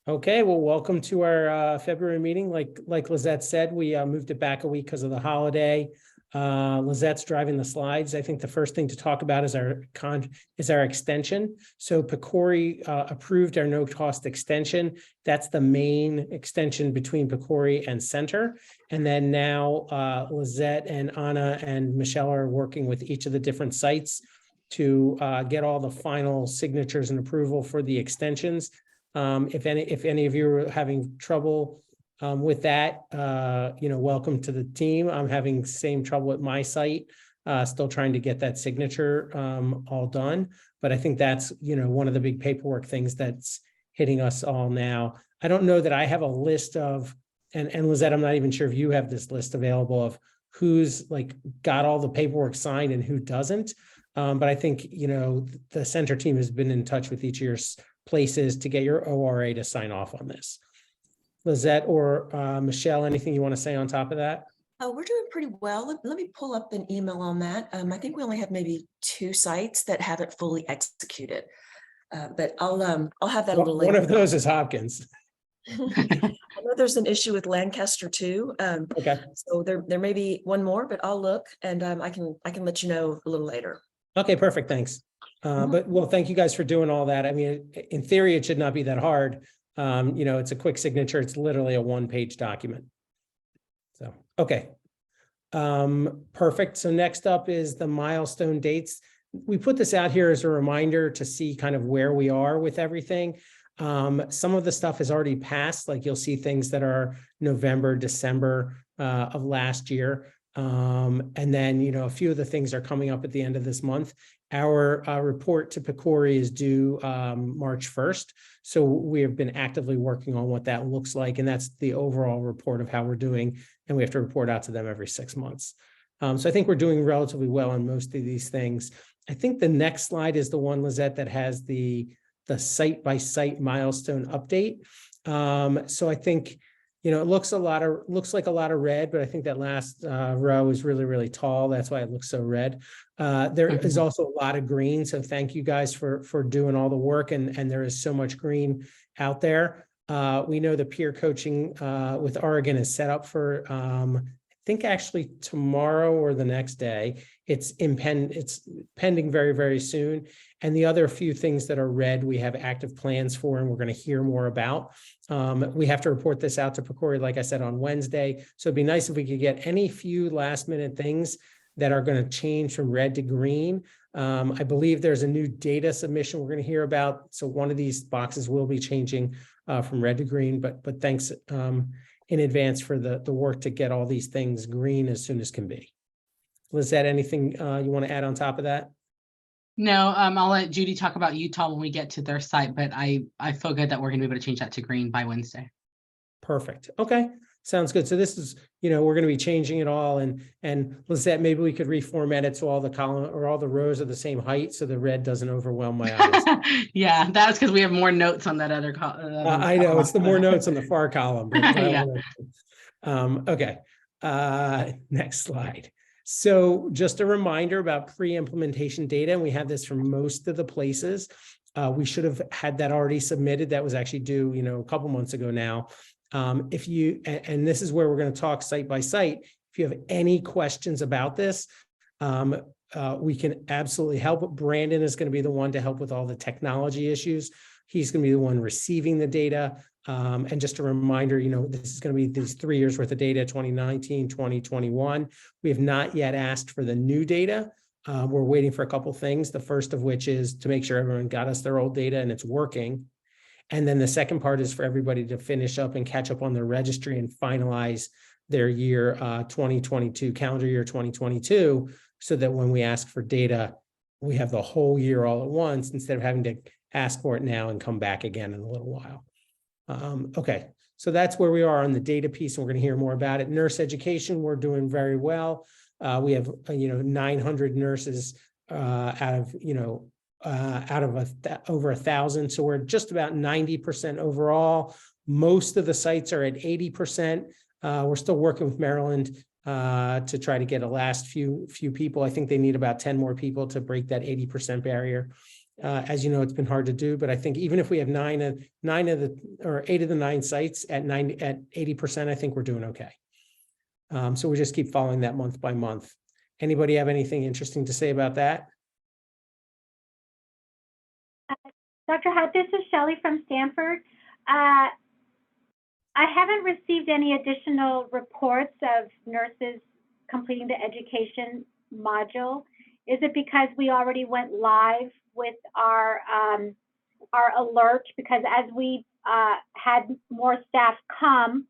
Okay, well, welcome to our February meeting. Like Lizette said, we moved it back a week because of the holiday. Lizette's driving the slides. I think the first thing to talk about is our extension. So Pecori approved our no-cost extension. That's the main extension between Pecori and Center. And then now Lizette and Anna and Michelle are working with each of the different sites to get all the final signatures and approval for the extensions. If any of you are having trouble with that, welcome to the team. I'm having same trouble at my site, still trying to get that signature all done. But I think that's, one of the big paperwork things that's hitting us all now. I don't know that I have a list of, and Lizette, I'm not even sure if you have this list available of who's got all the paperwork signed and who doesn't. But I think, the center team has been in touch with each of your places to get your ORA to sign off on this. Lizette or Michelle, anything you want to say on top of that? We're doing pretty well. Let me pull up an email on that. I think we only have maybe 2 sites that haven't fully executed, but I'll have that a little later. One of those is Hopkins. I know there's an issue with Lancaster too. Okay. So there may be one more, but I'll look and I can let you know a little later. Okay, perfect. Thanks. But thank you guys for doing all that. I mean, in theory, it should not be that hard. It's a quick signature. It's literally a 1-page document. So, okay. Perfect. So next up is the milestone dates. We put this out here as a reminder to see kind of where we are with everything. Some of the stuff has already passed, like you'll see things that are November, December of last year. And then, a few of the things are coming up at the end of this month. Our report to Pecori is due March 1st. So we have been actively working on what that looks like. And that's the overall report of how we're doing. And we have to report out to them every 6 months. So I think we're doing relatively well on most of these things. I think the next slide is the one, Lizette, that has the site-by-site milestone update. So I think, it looks like a lot of red, but I think that last row is really, really tall. That's why it looks so red. There is also a lot of green. So thank you guys for doing all the work. And there is so much green out there. We know the peer coaching with Oregon is set up for, I think actually tomorrow or the next day. It's pending very, very soon. And the other few things that are red, we have active plans for, and we're going to hear more about. We have to report this out to Pecori, like I said, on Wednesday. So it'd be nice if we could get any few last minute things that are going to change from red to green. I believe there's a new data submission we're going to hear about. So one of these boxes will be changing from red to green, but thanks in advance for the work to get all these things green as soon as can be. Lizette, anything you want to add on top of that? No, I'll let Judy talk about Utah when we get to their site, but I feel good that we're going to be able to change that to green by Wednesday. Perfect. Okay. Sounds good. So this is, we're going to be changing it all. And Lizette, maybe we could reformat it so all the column or all the rows are the same height so the red doesn't overwhelm my eyes. Yeah, that's because we have more notes on that other column. I know it's the more notes on the far column. Yeah. Okay. Next slide. So just a reminder about pre-implementation data, and we have this from most of the places. We should have had that already submitted. That was actually due, a couple months ago now. And this is where we're going to talk site by site. If you have any questions about this, we can absolutely help. Brandon is going to be the one to help with all the technology issues. He's going to be the one receiving the data. And just a reminder, this is going to be these 3 years worth of data, 2019, 2021. We have not yet asked for the new data. We're waiting for a couple things. The first of which is to make sure everyone got us their old data and it's working. And then the second part is for everybody to finish up and catch up on their registry and finalize their year 2022, calendar year 2022, so that when we ask for data, we have the whole year all at once instead of having to ask for it now and come back again in a little while. Okay, so that's where we are on the data piece, and we're going to hear more about it. Nurse education, we're doing very well. We have 900 nurses out of over 1,000, so we're just about 90% overall. Most of the sites are at 80%. We're still working with Maryland to try to get a last few people. I think they need about 10 more people to break that 80% barrier. As you know, it's been hard to do, but I think even if we have 8 of the 9 sites at 80%, I think we're doing okay. So we just keep following that month by month. Anybody have anything interesting to say about that? Dr. Hutt, this is Shelley from Stanford. I haven't received any additional reports of nurses completing the education module. Is it because we already went live with our alert? Because as we had more staff come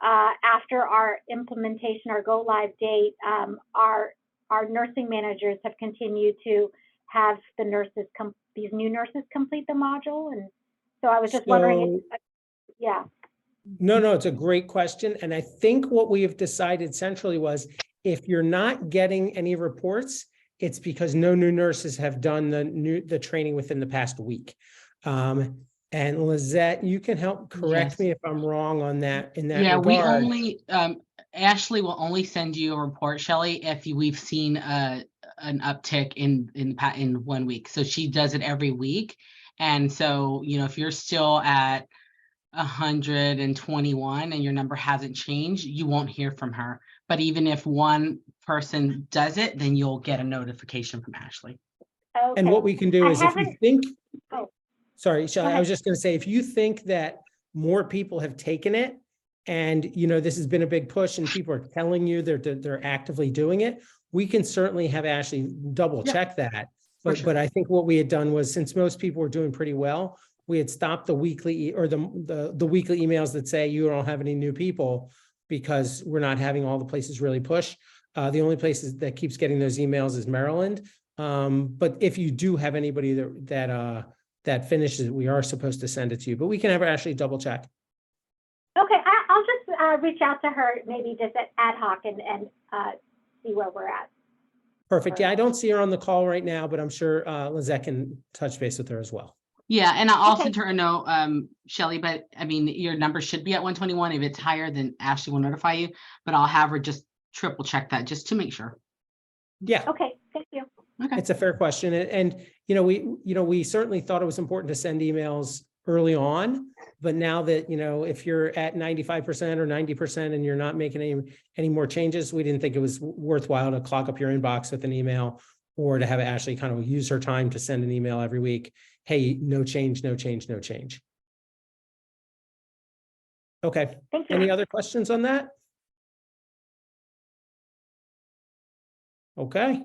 after our implementation, our go live date, our nursing managers have continued to have the nurses these new nurses complete the module. And so I was just wondering, yeah. No, it's a great question. And I think what we have decided centrally was if you're not getting any reports, it's because no new nurses have done the training within the past week. And Lizette, you can help correct Yes. me if I'm wrong on that in that Yeah, we regard. only, Ashley will only send you a report, Shelley, if we've seen an uptick in 1 week. So she does it every week. And so, if you're still at 121 and your number hasn't changed, you won't hear from her. But even if one person does it, then you'll get a notification from Ashley. Okay. And what we can do is if you think, Oh. sorry, Shelley, I ahead. was just going to say, if you think that more people have taken it and, this has been a big push and people are telling you they're actively doing it, we can certainly have Ashley double check that. But, sure. but I think what we had done was, since most people were doing pretty well, we had stopped the weekly or the weekly emails that say you don't have any new people because we're not having all the places really push. The only places that keeps getting those emails is Maryland. But if you do have anybody that finishes it, we are supposed to send it to you, but we can have Ashley double check. Okay, I'll just reach out to her, maybe just at ad hoc and see where we're at. Perfect. Yeah, I don't see her on the call right now, but I'm sure Lizette can touch base with her as well. Yeah, and I'll Okay. send her a note, Shelley, but I mean, your number should be at 121. If it's higher, then Ashley will notify you, but I'll have her just triple check that just to make sure. Yeah. Okay, thank you. Okay. It's a fair question. And we certainly thought it was important to send emails early on, but now that, if you're at 95% or 90% and you're not making any more changes, we didn't think it was worthwhile to clog up your inbox with an email or to have Ashley kind of use her time to send an email every week. Hey, no change, no change, no change. Okay. Thank you. Any other questions on that? Okay.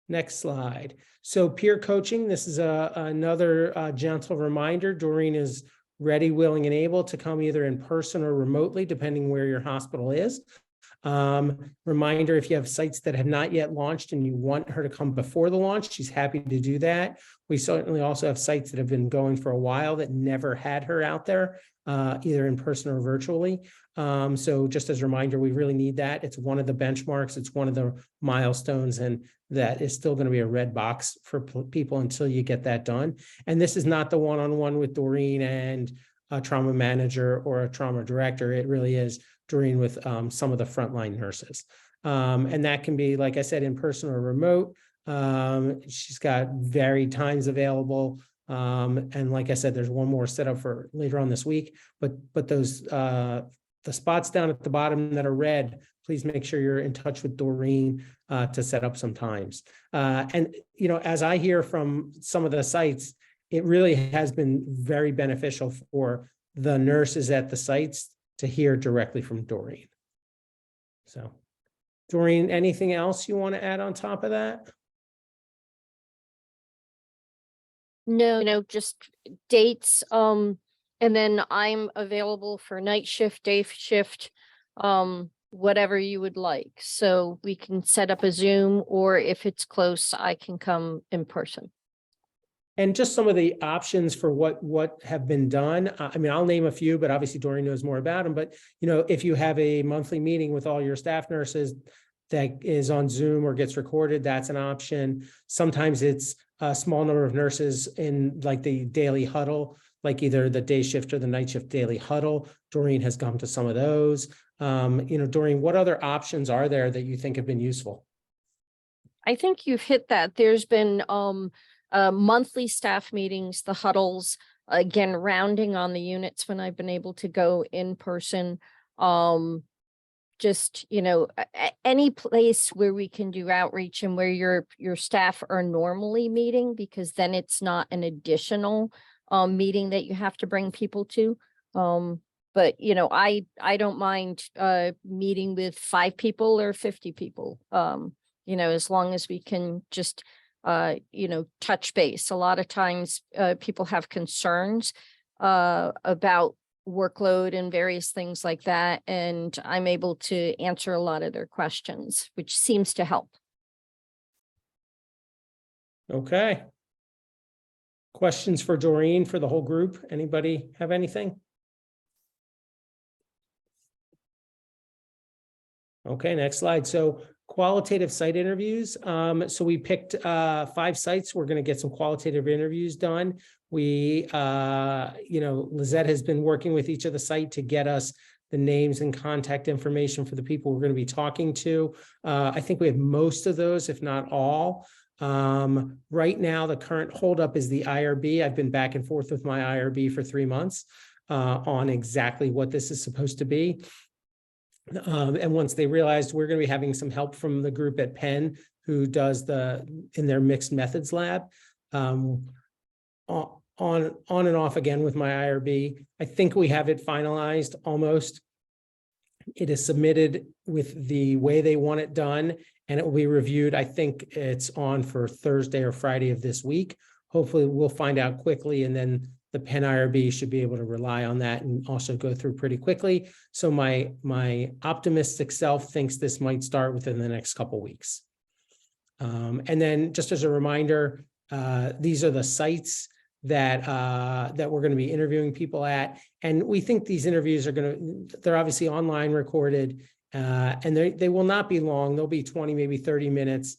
Next slide. So peer coaching, this is another gentle reminder. Doreen is ready, willing, and able to come either in person or remotely, depending where your hospital is. Reminder, if you have sites that have not yet launched and you want her to come before the launch, she's happy to do that. We certainly also have sites that have been going for a while that never had her out there, either in person or virtually. So just as a reminder, we really need that. It's one of the benchmarks. It's one of the milestones, and that is still going to be a red box for people until you get that done. And this is not the one-on-one with Doreen and a trauma manager or a trauma director. It really is Doreen with some of the frontline nurses. And that can be, like I said, in person or remote. She's got varied times available. And like I said, there's one more set up for later on this week, but those, the spots down at the bottom that are red, please make sure you're in touch with Doreen to set up some times. And, as I hear from some of the sites, it really has been very beneficial for the nurses at the sites to hear directly from Doreen. So, Doreen, anything else you want to add on top of that? No, just dates. And then I'm available for night shift, day shift, whatever you would like. So we can set up a Zoom, or if it's close, I can come in person. And just some of the options for what have been done. I mean, I'll name a few, but obviously Doreen knows more about them. But, if you have a monthly meeting with all your staff nurses that is on Zoom or gets recorded, that's an option. Sometimes it's a small number of nurses in like the daily huddle, like either the day shift or the night shift daily huddle. Doreen has come to some of those. Doreen, what other options are there that you think have been useful? I think you've hit that. There's been monthly staff meetings, the huddles, again, rounding on the units when I've been able to go in person. Just, any place where we can do outreach and where your staff are normally meeting, because then it's not an additional meeting that you have to bring people to. But I don't mind meeting with 5 people or 50 people. As long as we can just touch base. A lot of times people have concerns about workload and various things like that. And I'm able to answer a lot of their questions, which seems to help. Okay. Questions for Doreen for the whole group? Anybody have anything? Okay, next slide. So qualitative site interviews. So we picked 5 sites. We're going to get some qualitative interviews done. We, Lizette has been working with each of the site to get us the names and contact information for the people we're going to be talking to. I think we have most of those, if not all. Right now, the current holdup is the IRB. I've been back and forth with my IRB for 3 months on exactly what this is supposed to be. And once they realized we're going to be having some help from the group at Penn who does in their mixed methods lab, on and off again with my IRB. I think we have it finalized almost. It is submitted with the way they want it done, and it will be reviewed. I think it's on for Thursday or Friday of this week. Hopefully we'll find out quickly, and then the Penn IRB should be able to rely on that and also go through pretty quickly. So my optimistic self thinks this might start within the next couple of weeks. And then just as a reminder, these are the sites that we're going to be interviewing people at. And we think these interviews they're obviously online recorded, and they will not be long. They'll be 20, maybe 30 minutes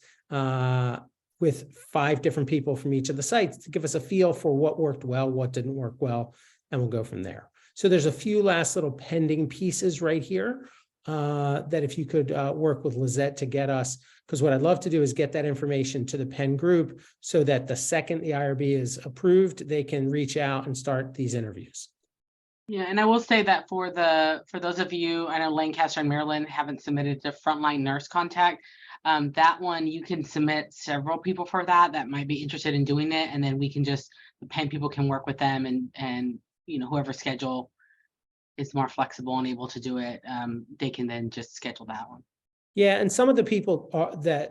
with 5 different people from each of the sites to give us a feel for what worked well, what didn't work well, and we'll go from there. So there's a few last little pending pieces right here that if you could work with Lizette to get us, because what I'd love to do is get that information to the Penn group so that the second the IRB is approved, they can reach out and start these interviews. Yeah, and I will say that for those of you, I know Lancaster and Maryland haven't submitted the frontline nurse contact. That one, you can submit several people for that might be interested in doing it. And then we can the Penn people can work with them and whoever schedule is more flexible and able to do it, they can then just schedule that one. Yeah, and some of the people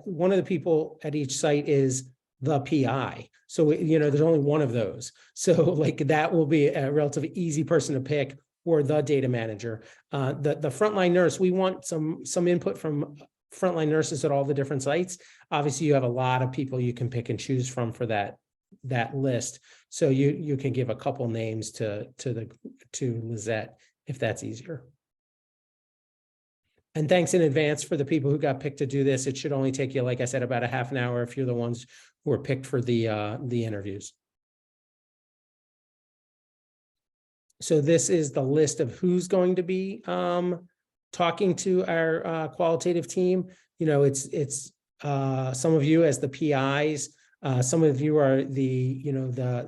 one of the people at each site is the PI. So, there's only one of those. So like that will be a relatively easy person to pick, or the data manager. The frontline nurse, we want some input from frontline nurses at all the different sites. Obviously, you have a lot of people you can pick and choose from for that list. So you can give a couple names to Lizette if that's easier. And thanks in advance for the people who got picked to do this. It should only take you, like I said, about a half an hour if you're the ones who were picked for the interviews. So this is the list of who's going to be talking to our qualitative team. It's some of you as the PIs, some of you are the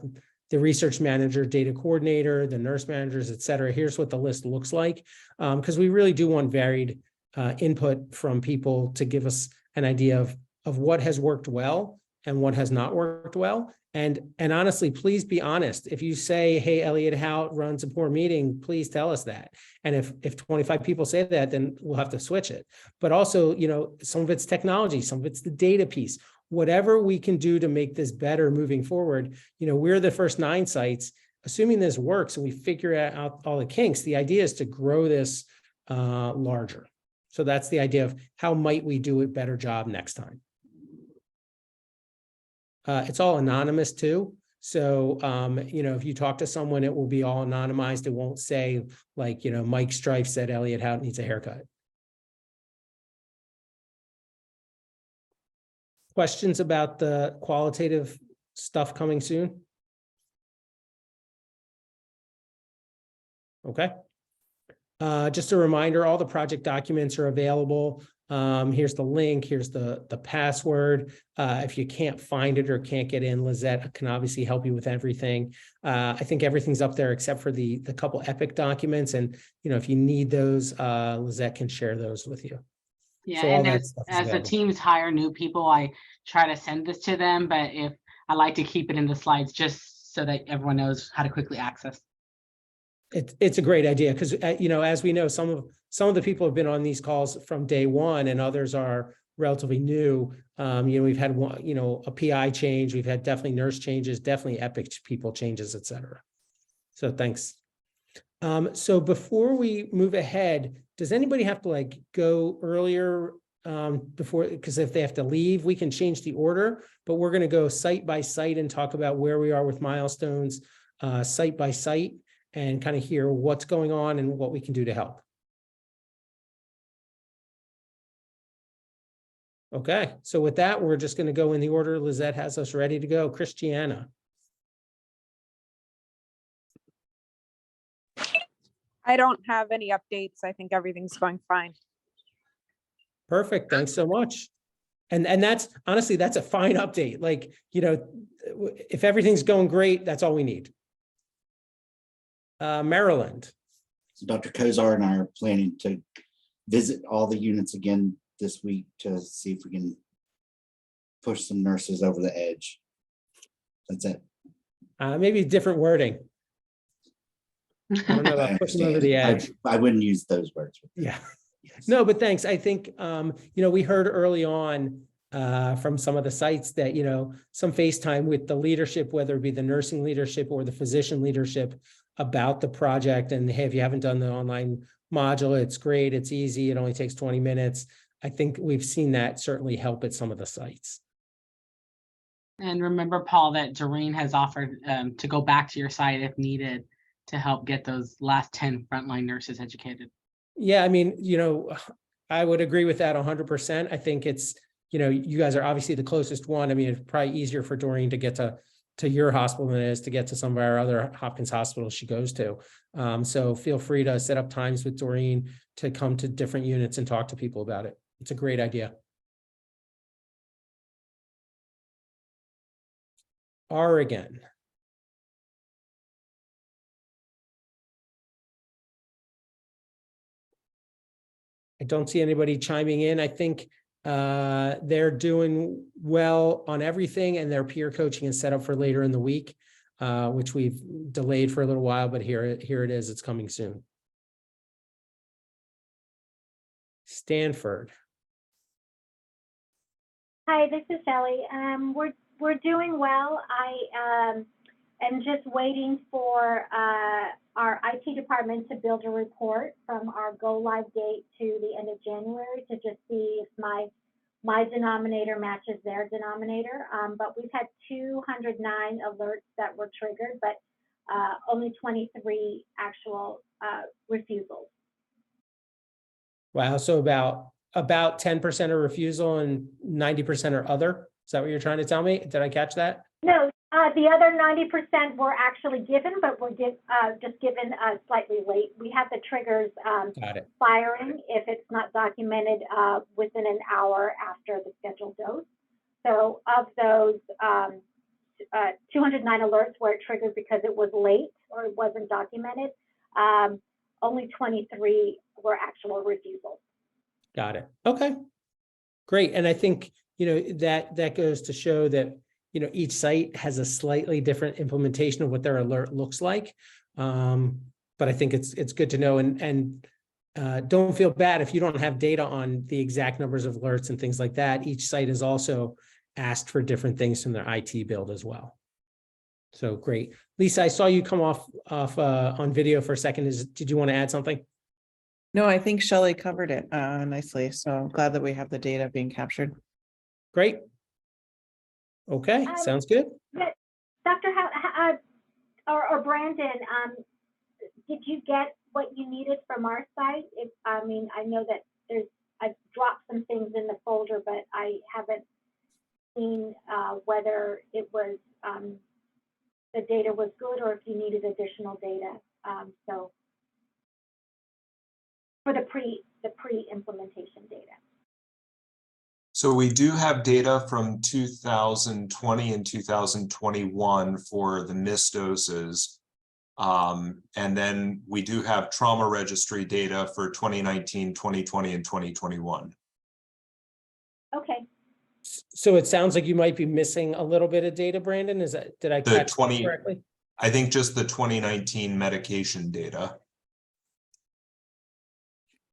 research manager, data coordinator, the nurse managers, et cetera. Here's what the list looks like, because we really do want varied input from people to give us an idea of what has worked well and what has not worked well. And honestly, please be honest. If you say, hey, Elliott Howe runs a poor meeting, please tell us that. And if 25 people say that, then we'll have to switch it. But also, some of it's technology, some of it's the data piece. Whatever we can do to make this better moving forward, we're the first 9 sites. Assuming this works and we figure out all the kinks, the idea is to grow this larger. So that's the idea of how might we do a better job next time. It's all anonymous too. So, if you talk to someone, it will be all anonymized. It won't say like, Mike Strife said Elliott Howe needs a haircut. Questions about the qualitative stuff coming soon? Okay. Just a reminder, all the project documents are available Here's the link, here's the password. If you can't find it or can't get in, Lizette can obviously help you with everything. I think everything's up there except for the couple Epic documents. And, if you need those, Lizette can share those with you. Yeah, So all and that as, stuff is as the available. teams hire new people, I try to send this to them, but if I like to keep it in the slides just so that everyone knows how to quickly access. It's a great idea because, as we know, some of the people have been on these calls from day one and others are relatively new. We've had one, a PI change, we've had definitely nurse changes, definitely Epic people changes, et cetera. So thanks. So before we move ahead, does anybody have to go earlier before, because if they have to leave, we can change the order, but we're going to go site by site and talk about where we are with milestones, site by site, and kind of hear what's going on and what we can do to help. Okay, so with that, we're just going to go in the order Lizette has us ready to go. Christiana. I don't have any updates. I think everything's going fine. Perfect. Thanks so much. And that's honestly, that's a fine update. If everything's going great, that's all we need. Maryland. So Dr. Kozar and I are planning to visit all the units again this week to see if we can push some nurses over the edge. That's it. Maybe different wording. I don't know about pushing over the edge. I wouldn't use those words. Yeah. No, but thanks. I think, we heard early on from some of the sites that, some FaceTime with the leadership, whether it be the nursing leadership or the physician leadership about the project. And hey, if you haven't done the online module, it's great. It's easy. It only takes 20 minutes. I think we've seen that certainly help at some of the sites. And remember, Paul, that Doreen has offered to go back to your site if needed to help get those last 10 frontline nurses educated. Yeah, I would agree with that 100%. I think it's, you guys are obviously the closest one. It's probably easier for Doreen to get to your hospital than it is to get to some of our other Hopkins hospitals she goes to. So feel free to set up times with Doreen to come to different units and talk to people about it. It's a great idea. Oregon. I don't see anybody chiming in. I think they're doing well on everything, and their peer coaching is set up for later in the week, which we've delayed for a little while, but here it is. It's coming soon. Stanford. Hi, this is Shelley. We're doing well. I am just waiting for our IT department to build a report from our go live date to the end of January to just see if my denominator matches their denominator. But we've had 209 alerts that were triggered, but only 23 actual refusals. Wow. So about 10% are refusal and 90% are other. Is that what you're trying to tell me? Did I catch that? No, the other 90% were actually given, but were just given slightly late. We have the triggers Got it. firing if it's not documented within an hour after the scheduled dose. So of those 209 alerts where it triggered because it was late or it wasn't documented, only 23 were actual refusals. Got it. Okay, great. And I think, that goes to show that, each site has a slightly different implementation of what their alert looks like. But I think it's good to know, and don't feel bad if you don't have data on the exact numbers of alerts and things like that. Each site is also asked for different things from their IT build as well. So great. Lisa, I saw you come off on video for a second. Did you want to add something? No, I think Shelley covered it nicely. So I'm glad that we have the data being captured. Great. Okay, sounds good. Dr. or Brandon, did you get what you needed from our site? I know that I've dropped some things in the folder, but I haven't seen whether it was the data was good or if you needed additional data. So for the pre-implementation data. So we do have data from 2020 and 2021 for the missed doses. And then we do have trauma registry data for 2019, 2020, and 2021. Okay, So it sounds like you might be missing a little bit of data, Brandon. Is that, did I The catch that 20 correctly? I think just the 2019 medication data.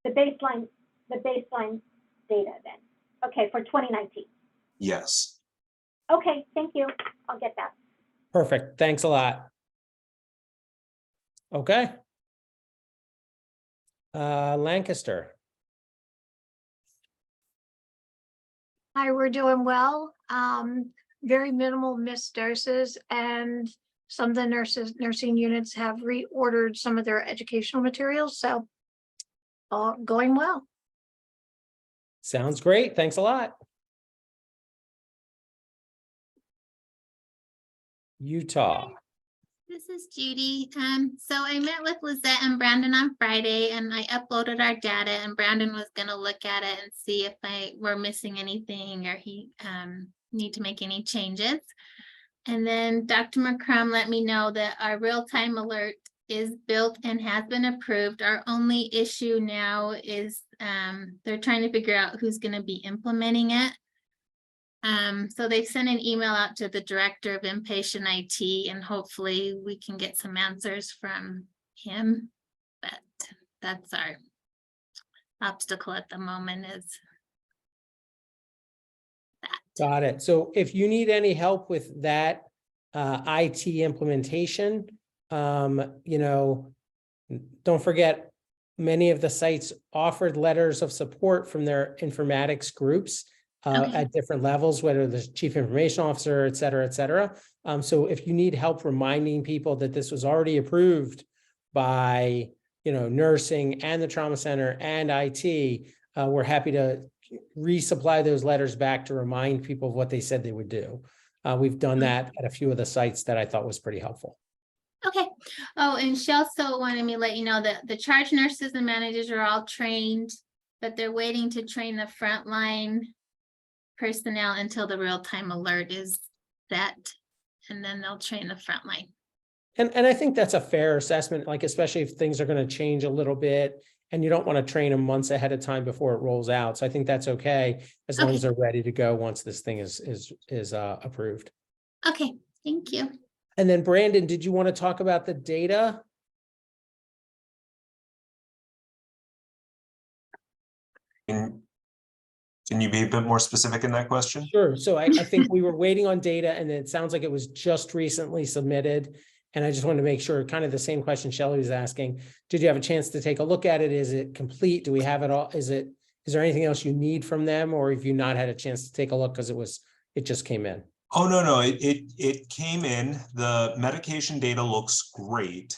the baseline data then. Okay, for 2019. Yes. Okay, thank you. I'll get that. Perfect. Thanks a lot. Okay. Lancaster. Hi, we're doing well. Very minimal missed doses, and some of the nursing units have reordered some of their educational materials, so all going well. Sounds great. Thanks a lot. Utah. This is Judy. So I met with Lizette and Brandon on Friday and I uploaded our data and Brandon was gonna look at it and see if we're missing anything or he need to make any changes. And then Dr. McCrum let me know that our real-time alert is built and has been approved. Our only issue now is they're trying to figure out who's gonna be implementing it. So they sent an email out to the director of inpatient IT and hopefully we can get some answers from him. But that's our obstacle at the moment is that. Got it. So if you need any help with that IT implementation, you know, don't forget, many of the sites offered letters of support from their informatics groups Okay. at different levels, whether the chief information officer, et cetera, et cetera. So if you need help reminding people that this was already approved by, you know, nursing and the trauma center and IT, we're happy to resupply those letters back to remind people of what they said they would do. We've done that at a few of the sites that I thought was pretty helpful. Okay. Oh, and she also wanted me to let you know that the charge nurses and managers are all trained, but they're waiting to train the frontline personnel until the real-time alert is set, and then they'll train the frontline. And I think that's a fair assessment, like especially if things are going to change a little bit and you don't want to train them months ahead of time before it rolls out. So I think that's okay as long Okay. as they're ready to go once this thing is approved. Okay, thank you. And then Brandon, did you want to talk about the data? Can you be a bit more specific in that question? Sure. So I think we were waiting on data and it sounds like it was just recently submitted. And I just wanted to make sure, kind of the same question Shelley was asking. Did you have a chance to take a look at it? Is it complete? Do we have it all? Is there anything else you need from them? Or have you not had a chance to take a look because it just came in? Oh, no, it came in. The medication data looks great.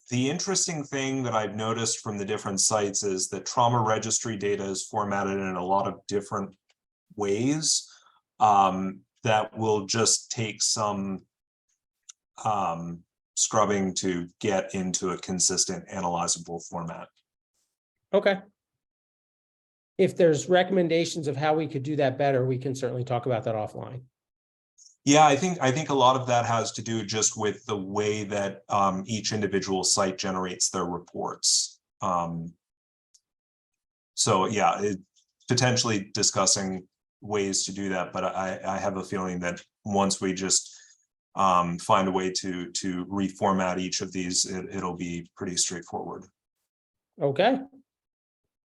The interesting thing that I've noticed from the different sites is that trauma registry data is formatted in a lot of different ways that will just take some scrubbing to get into a consistent analyzable format. Okay. If there's recommendations of how we could do that better, we can certainly talk about that offline. Yeah, I think a lot of that has to do just with the way that each individual site generates their reports. So yeah, potentially discussing ways to do that, but I have a feeling that once we just find a way to reformat each of these, it'll be pretty straightforward. Okay.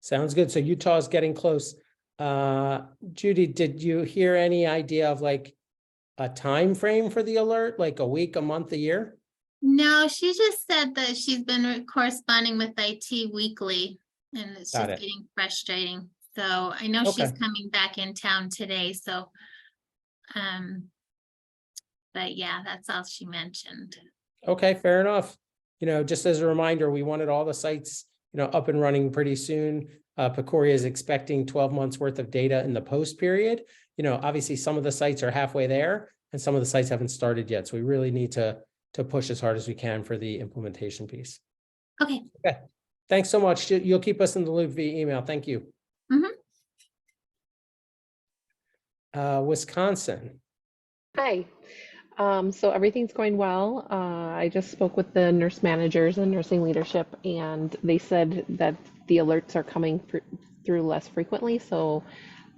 Sounds good. So Utah's getting close. Judy, did you hear any idea of like a time frame for the alert, like a week, a month, a year? No, she just said that she's been corresponding with IT weekly and it's Got just it. getting frustrating. So I know she's Okay. coming back in town today, so but yeah, that's all she mentioned. Okay, fair enough. You know, just as a reminder, we wanted all the sites, you know, up and running pretty soon. Pecoria is expecting 12 months worth of data in the post period. You know, obviously some of the sites are halfway there and some of the sites haven't started yet. So we really need to push as hard as we can for the implementation piece. Okay. Okay. Thanks so much. You'll keep us in the loop via email. Thank you. Mhm. Wisconsin. Hi. So everything's going well. I just spoke with the nurse managers and nursing leadership, and they said that the alerts are coming through less frequently. So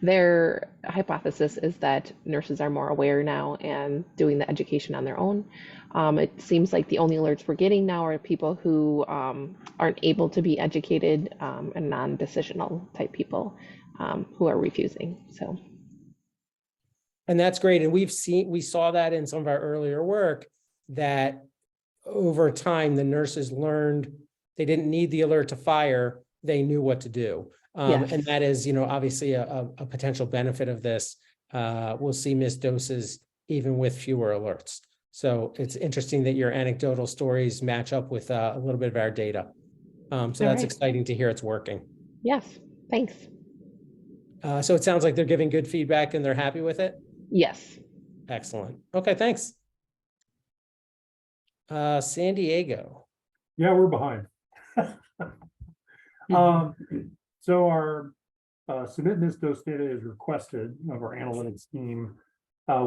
their hypothesis is that nurses are more aware now and doing the education on their own. It seems like the only alerts we're getting now are people who aren't able to be educated and non-decisional type people who are refusing. So. And that's great. And we saw that in some of our earlier work, that over time, the nurses learned they didn't need the alert to fire. They knew what to do. Yes. And that is, obviously a potential benefit of this. We'll see missed doses even with fewer alerts. So it's interesting that your anecdotal stories match up with a little bit of our data. So that's exciting to hear it's working. Yes, thanks. So it sounds like they're giving good feedback and they're happy with it. Yes. Excellent. Okay, thanks. San Diego. Yeah, we're behind. So our submit missed dose data is requested of our analytics team.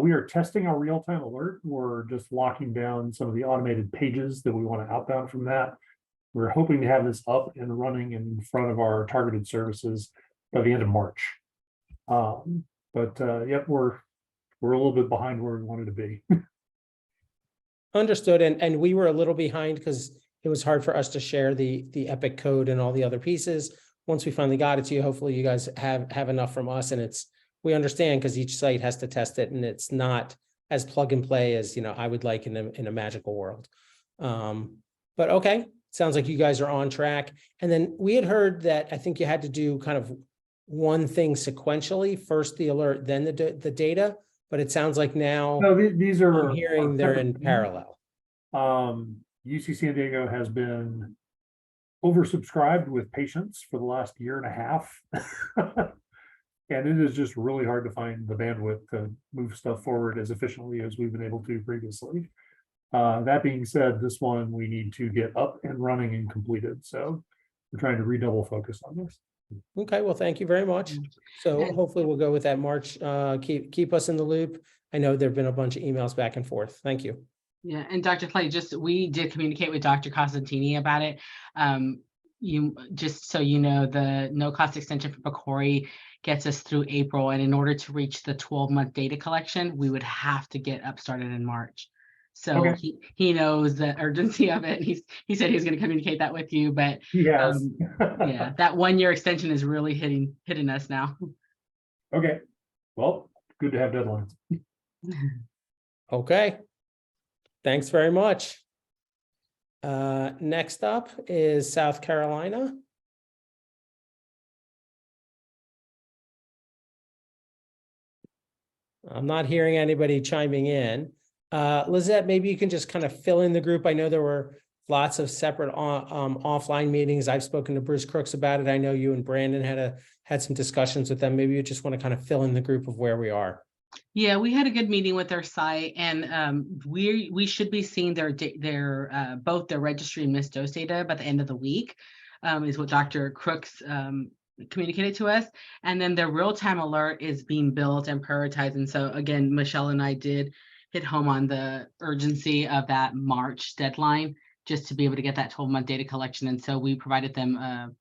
We are testing our real-time alert. We're just locking down some of the automated pages that we want to outbound from that. We're hoping to have this up and running in front of our targeted services by the end of March. Yep, we're a little bit behind where we wanted to be. Understood. And we were a little behind because it was hard for us to share the Epic code and all the other pieces. Once we finally got it to you, hopefully you guys have enough from us, and we understand because each site has to test it and it's not as plug and play as, I would like in a magical world. But okay, sounds like you guys are on track. And then we had heard that I think you had to do kind of one thing sequentially, first the alert, then the data. But it sounds like now these are I'm hearing they're in parallel. UC San Diego has been oversubscribed with patients for the last year and a half. And it is just really hard to find the bandwidth to move stuff forward as efficiently as we've been able to previously. That being said, this one we need to get up and running and completed. So we're trying to redouble focus on this. Okay, well, thank you very much. So hopefully we'll go with that March. Keep us in the loop. I know there've been a bunch of emails back and forth. Thank you. Yeah, and Dr. Clay, we did communicate with Dr. Costantini about it. You just so you know, the no cost extension for PCORI gets us through April, and in order to reach the 12-month data collection, we would have to get up started in March. So okay. he knows the urgency of it. He said he's going to communicate that with you, but yeah, that 1-year extension is really hitting us now. Okay, well, good to have deadlines. Okay, thanks very much. Next up is South Carolina. I'm not hearing anybody chiming in. Lizette, maybe you can just kind of fill in the group. I know there were lots of separate offline meetings. I've spoken to Bruce Crooks about it. I know you and Brandon had some discussions with them. Maybe you just want to kind of fill in the group of where we are. Yeah, we had a good meeting with their site, and we should be seeing their both their registry and missed dose data by the end of the week, is what Dr. Crooks communicated to us. And then the real-time alert is being built and prioritized. And so again, Michelle and I did hit home on the urgency of that March deadline, just to be able to get that 12-month data collection. And so we provided them,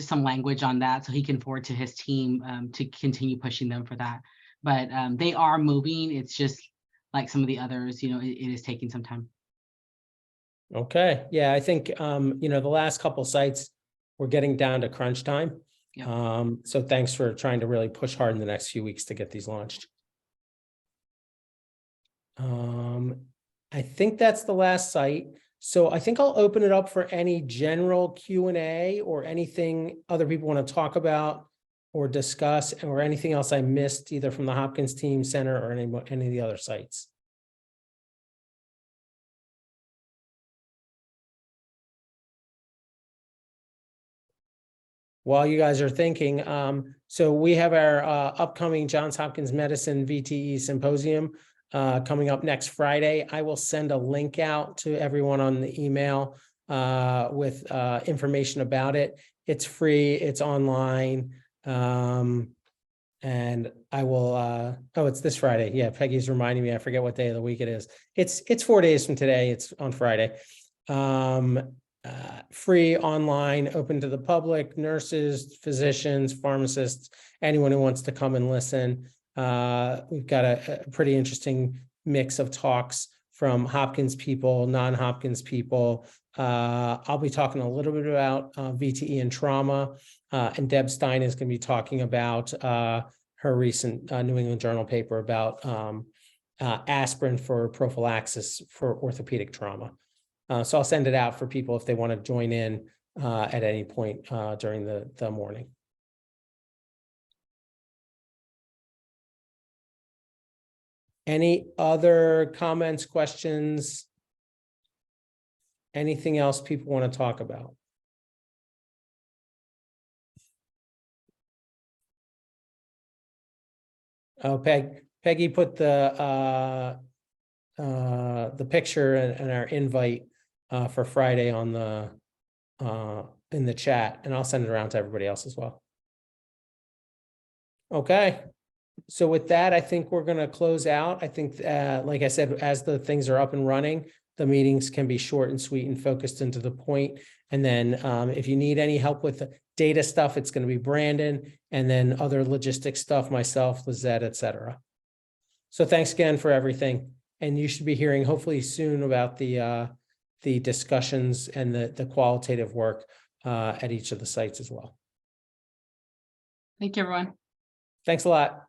some language on that so he can forward to his team to continue pushing them for that. But they are moving. It's just like some of the others, it is taking some time. Okay. Yeah, I think, the last couple sites, we're getting down to crunch time. Yeah. So thanks for trying to really push hard in the next few weeks to get these launched. I think that's the last site. So I think I'll open it up for any general Q&A or anything other people want to talk about or discuss, or anything else I missed either from the Hopkins Team Center or any of the other sites. While you guys are thinking, so we have our upcoming Johns Hopkins Medicine VTE Symposium coming up next Friday. I will send a link out to everyone on the email with information about it. It's free, it's online. And I will, oh, it's this Friday. Yeah, Peggy's reminding me, I forget what day of the week it is. It's 4 days from today. It's on Friday. Free online, open to the public, nurses, physicians, pharmacists, anyone who wants to come and listen. We've got a pretty interesting mix of talks from Hopkins people, non-Hopkins people. I'll be talking a little bit about VTE and trauma, and Deb Stein is going to be talking about her recent New England Journal paper about aspirin for prophylaxis for orthopedic trauma. So I'll send it out for people if they want to join in at any point during the morning. Any other comments, questions? Anything else people want to talk about? Oh, Peggy put the picture and our invite for Friday on the in the chat, and I'll send it around to everybody else as well. Okay. So with that, I think we're going to close out. I think, like I said, as the things are up and running, the meetings can be short and sweet and focused into the point. And then if you need any help with the data stuff, it's going to be Brandon, and then other logistics stuff, myself, Lizette, et cetera. So thanks again for everything. And you should be hearing hopefully soon about the discussions and the qualitative work at each of the sites as well. Thank you, everyone. Thanks a lot.